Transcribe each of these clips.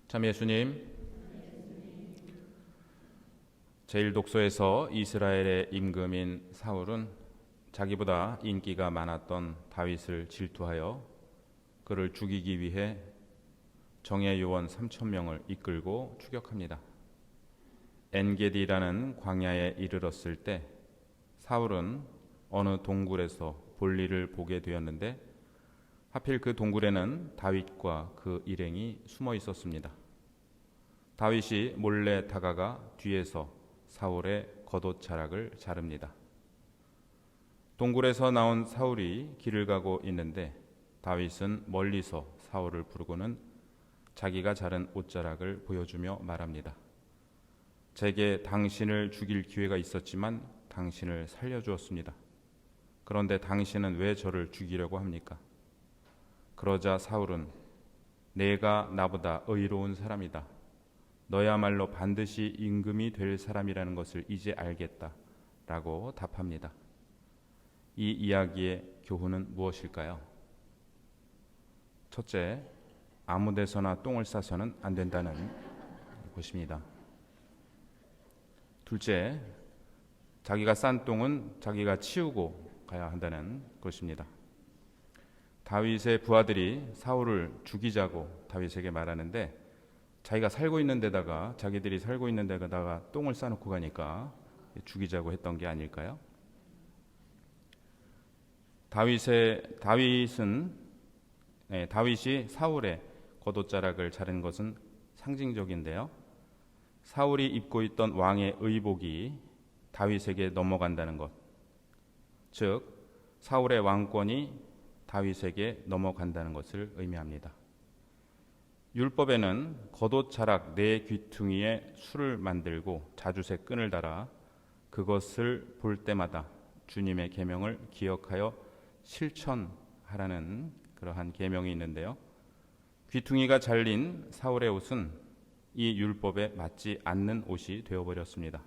참 예수님, 제1독서에서 이스라엘의 임금인 사울은 자기보다 인기가 많았던 다윗을 질투하여 그를 죽이기 위해 정예 요원 3,000명을 이끌고 추격합니다. 엔게디라는 광야에 이르렀을 때 사울은 어느 동굴에서 볼일을 보게 되었는데 하필 그 동굴에는 다윗과 그 일행이 숨어 있었습니다. 다윗이 몰래 다가가 뒤에서 사울의 겉옷자락을 자릅니다. 동굴에서 나온 사울이 길을 가고 있는데 다윗은 멀리서 사울을 부르고는 자기가 자른 옷자락을 보여주며 말합니다. 제게 당신을 죽일 기회가 있었지만 당신을 살려주었습니다. 그런데 당신은 왜 저를 죽이려고 합니까? 그러자 사울은 내가 나보다 의로운 사람이다. 너야말로 반드시 임금이 될 사람이라는 것을 이제 알겠다 라고 답합니다. 이 이야기의 교훈은 무엇일까요? 첫째, 아무 데서나 똥을 싸서는 안 된다는 것입니다. 둘째, 자기가 싼 똥은 자기가 치우고 가야 한다는 것입니다. 다윗의 부하들이 사울을 죽이자고 다윗에게 말하는데 자기가 살고 있는 데다가 자기들이 살고 있는 데다가 똥을 싸놓고 가니까 죽이자고 했던 게 아닐까요? 다윗이 사울의 겉옷자락을 자른 것은 상징적인데요. 사울이 입고 있던 왕의 의복이 다윗에게 넘어간다는 것, 즉 사울의 왕권이 다윗에게 넘어간다는 것을 의미합니다. 율법에는 겉옷자락 네 귀퉁이에 술을 만들고 자주새 끈을 달아 그것을 볼 때마다 주님의 계명을 기억하여 실천하라는 그러한 계명이 있는데요. 귀퉁이가 잘린 사울의 옷은 이 율법에 맞지 않는 옷이 되어버렸습니다.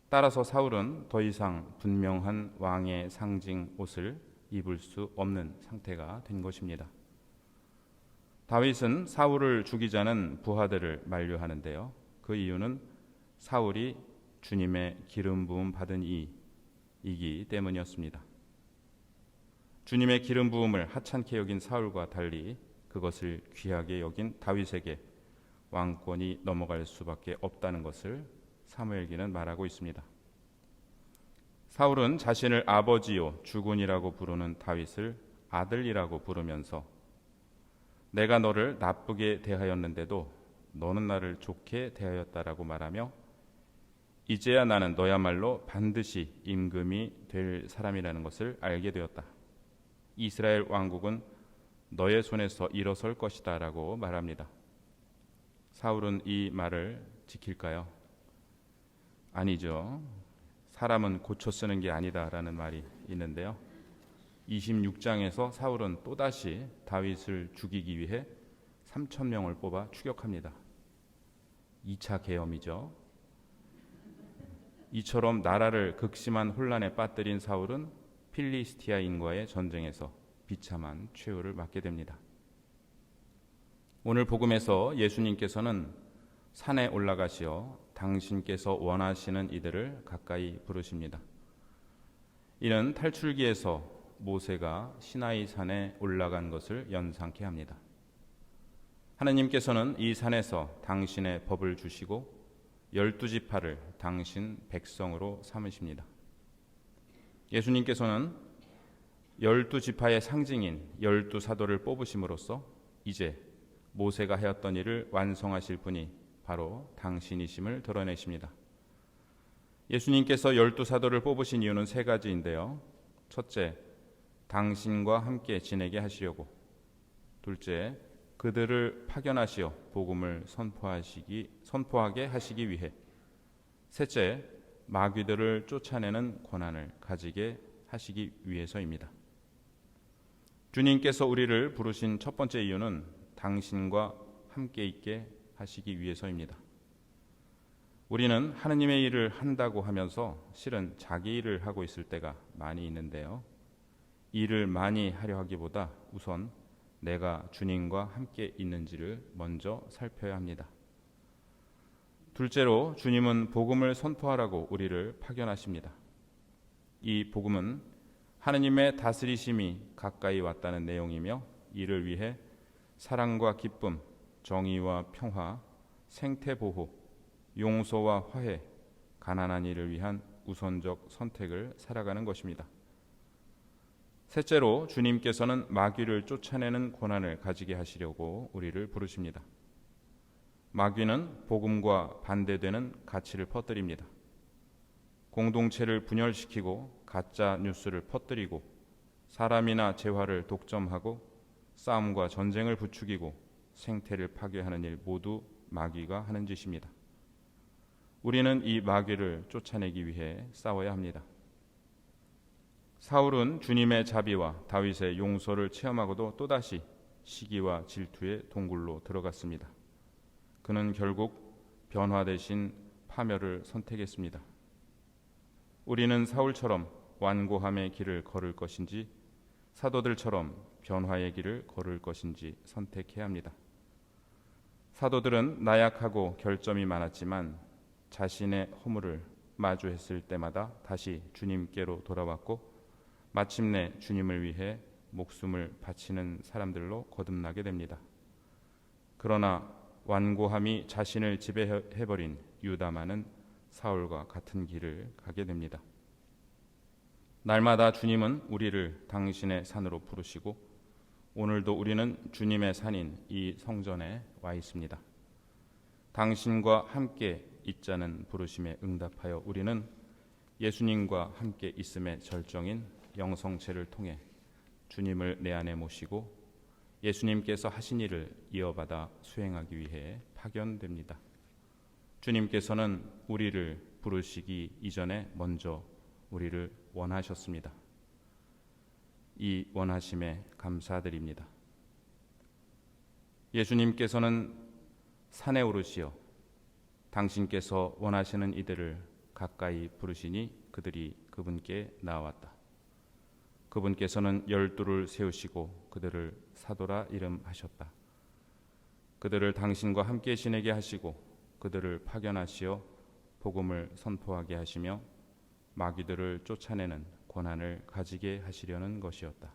따라서 사울은 더 이상 분명한 왕의 상징 옷을 입을 수 없는 상태가 된 것입니다. 다윗은 사울을 죽이자는 부하들을 만류하는데요. 그 이유는 사울이 주님의 기름 부음 받은 이이기 때문이었습니다. 주님의 기름 부음을 하찮게 여긴 사울과 달리 그것을 귀하게 여긴 다윗에게 왕권이 넘어갈 수밖에 없다는 것을 사무엘기는 말하고 있습니다. 사울은 자신을 아버지요 주군이라고 부르는 다윗을 아들이라고 부르면서 내가 너를 나쁘게 대하였는데도 너는 나를 좋게 대하였다라고 말하며 이제야 나는 너야말로 반드시 임금이 될 사람이라는 것을 알게 되었다. 이스라엘 왕국은 너의 손에서 일어설 것이다 라고 말합니다. 사울은 이 말을 지킬까요? 아니죠. 사람은 고쳐 쓰는 게 아니다라는 말이 있는데요. 26장에서 사울은 또다시 다윗을 죽이기 위해 3,000명을 뽑아 추격합니다. 2차 계엄이죠. 이처럼 나라를 극심한 혼란에 빠뜨린 사울은 필리스티아인과의 전쟁에서 비참한 최후를 맞게 됩니다. 오늘 복음에서 예수님께서는 산에 올라가시어 당신께서 원하시는 이들을 가까이 부르십니다. 이는 탈출기에서 모세가 시나이 산에 올라간 것을 연상케 합니다. 하나님께서는 이 산에서 당신의 법을 주시고 12지파를 당신 백성으로 삼으십니다. 예수님께서는 12지파의 상징인 12사도를 뽑으심으로써 이제 모세가 하였던 일을 완성하실 분이 바로 당신이심을 드러내십니다. 예수님께서 12사도를 뽑으신 이유는 세 가지인데요. 첫째, 당신과 함께 지내게 하시려고. 둘째, 그들을 파견하시어 복음을 선포하게 하시기 위해. 셋째, 마귀들을 쫓아내는 권한을 가지게 하시기 위해서입니다. 주님께서 우리를 부르신 첫 번째 이유는 당신과 함께 있게 하시기 위해서입니다. 우리는 하느님의 일을 한다고 하면서 실은 자기 일을 하고 있을 때가 많이 있는데요. 일을 많이 하려 하기보다 우선 내가 주님과 함께 있는지를 먼저 살펴야 합니다. 둘째로 주님은 복음을 선포하라고 우리를 파견하십니다. 이 복음은 하느님의 다스리심이 가까이 왔다는 내용이며 이를 위해 사랑과 기쁨, 정의와 평화, 생태보호, 용서와 화해, 가난한 이를 위한 우선적 선택을 살아가는 것입니다. 셋째로 주님께서는 마귀를 쫓아내는 권한을 가지게 하시려고 우리를 부르십니다. 마귀는 복음과 반대되는 가치를 퍼뜨립니다. 공동체를 분열시키고 가짜 뉴스를 퍼뜨리고 사람이나 재화를 독점하고 싸움과 전쟁을 부추기고 생태를 파괴하는 일 모두 마귀가 하는 짓입니다. 우리는 이 마귀를 쫓아내기 위해 싸워야 합니다. 사울은 주님의 자비와 다윗의 용서를 체험하고도 또다시 시기와 질투의 동굴로 들어갔습니다. 그는 결국 변화 대신 파멸을 선택했습니다. 우리는 사울처럼 완고함의 길을 걸을 것인지 사도들처럼 변화의 길을 걸을 것인지 선택해야 합니다. 사도들은 나약하고 결점이 많았지만 자신의 허물을 마주했을 때마다 다시 주님께로 돌아왔고 마침내 주님을 위해 목숨을 바치는 사람들로 거듭나게 됩니다. 그러나 완고함이 자신을 지배해버린 유다만은 사울과 같은 길을 가게 됩니다. 날마다 주님은 우리를 당신의 산으로 부르시고 오늘도 우리는 주님의 산인 이 성전에 와 있습니다. 당신과 함께 있자는 부르심에 응답하여 우리는 예수님과 함께 있음의 절정인 영성체를 통해 주님을 내 안에 모시고 예수님께서 하신 일을 이어받아 수행하기 위해 파견됩니다. 주님께서는 우리를 부르시기 이전에 먼저 우리를 원하셨습니다. 이 원하심에 감사드립니다. 예수님께서는 산에 오르시어 당신께서 원하시는 이들을 가까이 부르시니 그들이 그분께 나아왔다. 그분께서는 12를 세우시고 그들을 사도라 이름하셨다. 그들을 당신과 함께 지내게 하시고 그들을 파견하시어 복음을 선포하게 하시며 마귀들을 쫓아내는 권한을 가지게 하시려는 것이었다.